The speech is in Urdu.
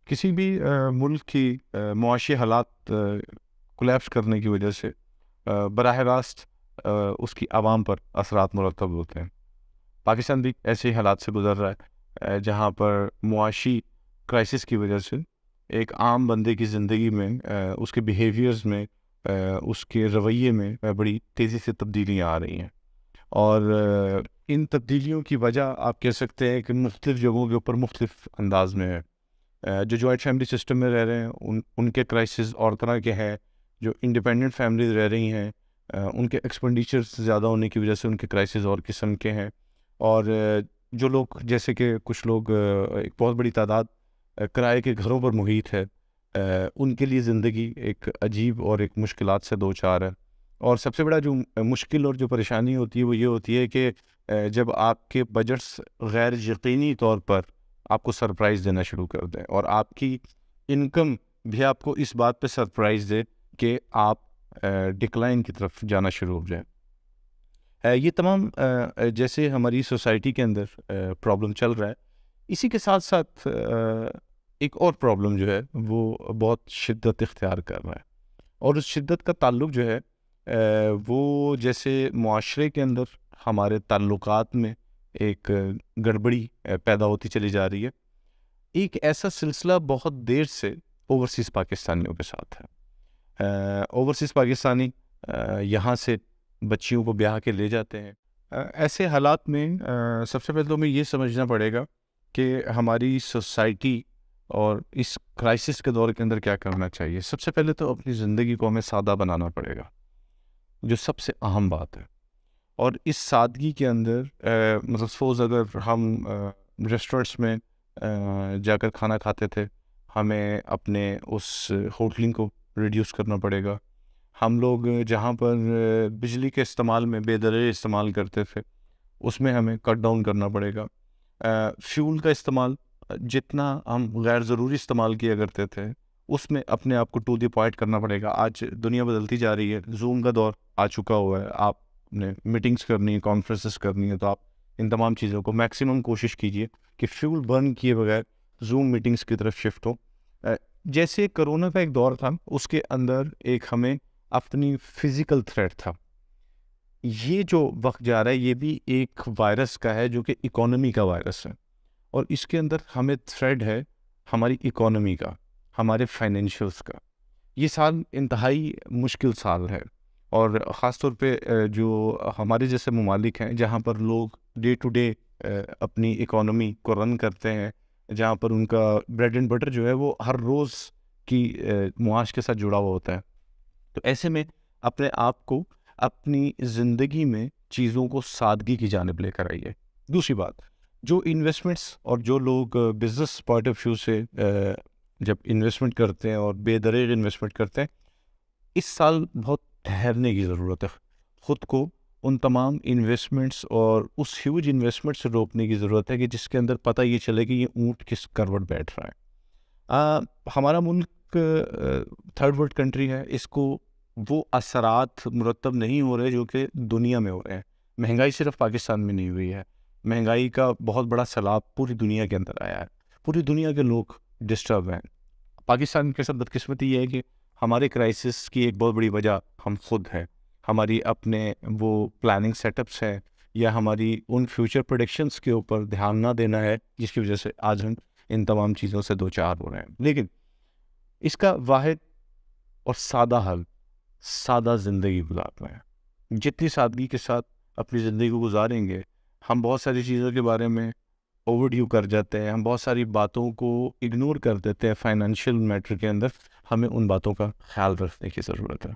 کسی بھی ملک کی معاشی حالات کولیپس کرنے کی وجہ سے براہ راست اس کی عوام پر اثرات مرتب ہوتے ہیں۔ پاکستان بھی ایسے ہی حالات سے گزر رہا ہے جہاں پر معاشی کرائسس کی وجہ سے ایک عام بندے کی زندگی میں اس کے بیہیویئرز میں اس کے رویے میں بڑی تیزی سے تبدیلیاں آ رہی ہیں، اور ان تبدیلیوں کی وجہ آپ کہہ سکتے ہیں کہ مختلف جگہوں کے اوپر مختلف انداز میں ہے۔ جو جوائنٹ فیملی سسٹم میں رہ رہے ہیں ان کے کرائسس اور طرح کے ہیں، جو انڈیپینڈنٹ فیملیز رہ رہی ہیں ان کے ایکسپینڈیچرز زیادہ ہونے کی وجہ سے ان کے کرائسس اور قسم کے ہیں، اور جو لوگ جیسے کہ کچھ لوگ ایک بہت بڑی تعداد کرائے کے گھروں پر محیط ہے، ان کے لیے زندگی ایک عجیب اور ایک مشکلات سے دو چار ہے۔ اور سب سے بڑا جو مشکل اور جو پریشانی ہوتی ہے وہ یہ ہوتی ہے کہ جب آپ کے بجٹس غیر یقینی طور پر آپ کو سرپرائز دینا شروع کر دیں، اور آپ کی انکم بھی آپ کو اس بات پہ سرپرائز دے کہ آپ ڈکلائن کی طرف جانا شروع ہو جائیں۔ یہ تمام جیسے ہماری سوسائٹی کے اندر پرابلم چل رہا ہے، اسی کے ساتھ ساتھ ایک اور پرابلم جو ہے وہ بہت شدت اختیار کر رہا ہے، اور اس شدت کا تعلق جو ہے وہ جیسے معاشرے کے اندر ہمارے تعلقات میں ایک گڑبڑی پیدا ہوتی چلی جا رہی ہے۔ ایک ایسا سلسلہ بہت دیر سے اوورسیز پاکستانیوں کے ساتھ ہے۔ اوورسیز پاکستانی یہاں سے بچیوں کو بیاہ کے لے جاتے ہیں۔ ایسے حالات میں سب سے پہلے تو ہمیں یہ سمجھنا پڑے گا کہ ہماری سوسائٹی اور اس کرائسس کے دور کے اندر کیا کرنا چاہیے۔ سب سے پہلے تو اپنی زندگی کو ہمیں سادہ بنانا پڑے گا، جو سب سے اہم بات ہے۔ اور اس سادگی کے اندر مطلب سپوز اگر ہم ریسٹورنٹس میں جا کر کھانا کھاتے تھے، ہمیں اپنے اس ہوٹلنگ کو ریڈیوس کرنا پڑے گا۔ ہم لوگ جہاں پر بجلی کے استعمال میں بے دریغ استعمال کرتے تھے، اس میں ہمیں کٹ ڈاؤن کرنا پڑے گا۔ فیول کا استعمال جتنا ہم غیر ضروری استعمال کیا کرتے تھے، اس میں اپنے آپ کو ٹو دی پوائنٹ کرنا پڑے گا۔ آج دنیا بدلتی جا رہی ہے، زوم کا دور آ چکا ہوا ہے، آپ نے میٹنگز کرنی ہے، کانفرنسز کرنی ہے، تو آپ ان تمام چیزوں کو میکسیمم کوشش کیجیے کہ فیول برن کیے بغیر زوم میٹنگز کی طرف شفٹ ہو۔ جیسے کرونا کا ایک دور تھا، اس کے اندر ایک ہمیں اپنی فزیکل تھریٹ تھا۔ یہ جو وقت جا رہا ہے یہ بھی ایک وائرس کا ہے جو کہ اکانومی کا وائرس ہے، اور اس کے اندر ہمیں تھریڈ ہے ہماری اکانومی کا، ہمارے فائنینشیلز کا۔ یہ سال انتہائی مشکل سال ہے، اور خاص طور پہ جو ہمارے جیسے ممالک ہیں جہاں پر لوگ ڈے ٹو ڈے اپنی اکانومی کو رن کرتے ہیں، جہاں پر ان کا بریڈ اینڈ بٹر جو ہے وہ ہر روز کی معاش کے ساتھ جڑا ہوا ہوتا ہے، تو ایسے میں اپنے آپ کو اپنی زندگی میں چیزوں کو سادگی کی جانب لے کر آئیے۔ دوسری بات، جو انویسٹمنٹس اور جو لوگ بزنس پوائنٹ آف ویو سے جب انویسٹمنٹ کرتے ہیں اور بے دریغ انویسٹمنٹ کرتے ہیں، اس سال بہت ٹھہرنے کی ضرورت ہے۔ خود کو ان تمام انویسٹمنٹس اور اس ہیوج انویسٹمنٹ سے روکنے کی ضرورت ہے کہ جس کے اندر پتہ یہ چلے کہ یہ اونٹ کس کروٹ بیٹھ رہا ہے۔ ہمارا ملک تھرڈ ورلڈ کنٹری ہے، اس کو وہ اثرات مرتب نہیں ہو رہے جو کہ دنیا میں ہو رہے ہیں۔ مہنگائی صرف پاکستان میں نہیں ہوئی ہے، مہنگائی کا بہت بڑا سیلاب پوری دنیا کے اندر آیا ہے، پوری دنیا کے لوگ ڈسٹرب ہیں۔ پاکستان کے ساتھ بدقسمتی یہ ہے کہ ہمارے کرائسس کی ایک بہت بڑی وجہ ہم خود ہیں، ہماری اپنے وہ پلاننگ سیٹ اپس ہیں، یا ہماری ان فیوچر پریڈکشنز کے اوپر دھیان نہ دینا ہے، جس کی وجہ سے آج ہم ان تمام چیزوں سے دو چار ہو رہے ہیں۔ لیکن اس کا واحد اور سادہ حل سادہ زندگی گزارنا ہے۔ جتنی سادگی کے ساتھ اپنی زندگی کو گزاریں گے، ہم بہت ساری چیزوں کے بارے میں اوور ڈیو کر جاتے ہیں، ہم بہت ساری باتوں کو اگنور کر دیتے ہیں۔ فائنینشیل میٹر کے اندر ہمیں ان باتوں کا خیال رکھنے کی ضرورت ہے۔